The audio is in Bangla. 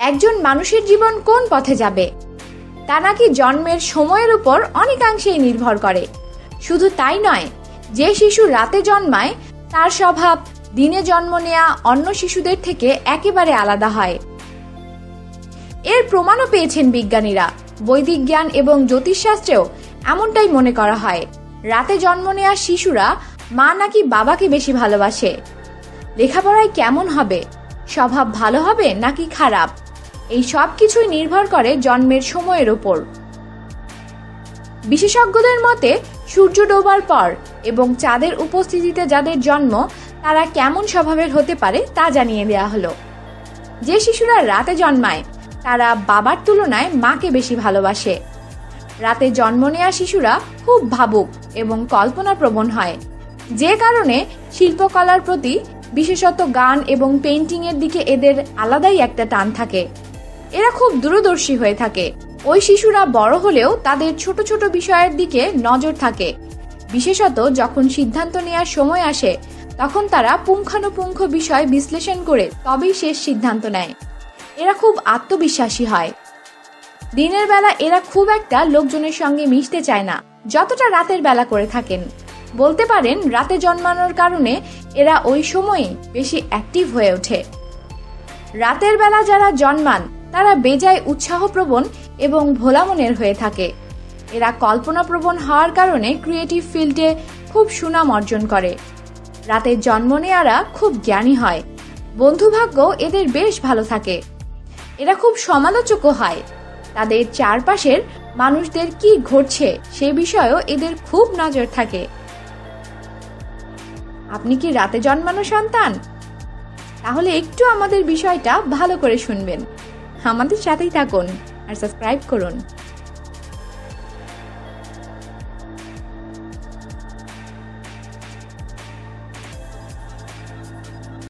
একজন মানুষের জীবন কোন পথে যাবে তা নাকি জন্মের সময়ের উপর অনেকাংশেই নির্ভর করে। শুধু তাই নয়, যে শিশু রাতে জন্মায় তার স্বভাব দিনে জন্ম নেওয়া অন্য শিশুদের থেকে একেবারে আলাদা হয়। এর প্রমাণও পেয়েছেন বিজ্ঞানীরা। বৈদিক জ্ঞান এবং জ্যোতিষশাস্ত্রেও এমনটাই মনে করা হয়। রাতে জন্ম নেওয়া শিশুরা মা নাকি বাবাকে বেশি ভালোবাসে। লেখাপড়ায় কেমন হবে, স্বভাব ভালো হবে নাকি খারাপ, এই সব কিছুই নির্ভর করে জন্মের সময়ের উপর। বিশেষজ্ঞদের মতে সূর্য ডোবার পর এবং চাঁদের উপস্থিতিতে যাদের জন্ম তারা কেমন স্বভাবের হতে পারে তা জানিয়ে দেওয়া হলো। যে শিশুরা রাতে জন্মায় তারা বাবার তুলনায় মাকে বেশি ভালোবাসে। রাতে জন্ম নেওয়া শিশুরা খুব ভাবুক এবং কল্পনাপ্রবণ হয়, যে কারণে শিল্পকলার প্রতি, বিশেষত গান এবং পেইন্টিং এর দিকে এদের আলাদাই একটা টান থাকে। এরা খুব দূরদর্শী হয়ে থাকে। ওই শিশুরা বড় হলেও তাদের ছোট ছোট বিষয়ের দিকে নজর থাকে। বিশেষত যখন সিদ্ধান্ত নেওয়ার সময় আসে তখন তারা পুঙ্খানুপুঙ্খ বিষয় বিশ্লেষণ করে তবেই শেষ সিদ্ধান্ত নেয়। এরা খুব আত্মবিশ্বাসী হয়। দিনের বেলা এরা খুব একটা লোকজনের সঙ্গে মিশতে চায় না, যতটা রাতের বেলা করে থাকেন। বলতে পারেন রাতে জন্মানোর কারণে এরা ওই সময়ে বেশি অ্যাক্টিভ হয়ে ওঠে। রাতের বেলা যারা জন্মান তারা বেজায় উৎসাহপ্রবণ এবং ভোলা মনের হয়ে থাকে। এরা কল্পনাপ্রবণ হওয়ার কারণে ক্রিয়েটিভ ফিল্ডে খুব সুনাম অর্জন করে। রাতে জন্ম নেওয়ারা খুব জ্ঞানী হয়। বন্ধুভাগ্য এদের বেশ ভালো থাকে। এরা খুব সমালোচকও হয়। তাদের চারপাশের মানুষদের কি ঘটছে সে বিষয়েও এদের খুব নজর থাকে। আপনি কি রাতে জন্মানো সন্তান? তাহলে একটু আমাদের বিষয়টা ভালো করে শুনবেন, আমাদের সাথেই থাকুন আর সাবস্ক্রাইব করুন।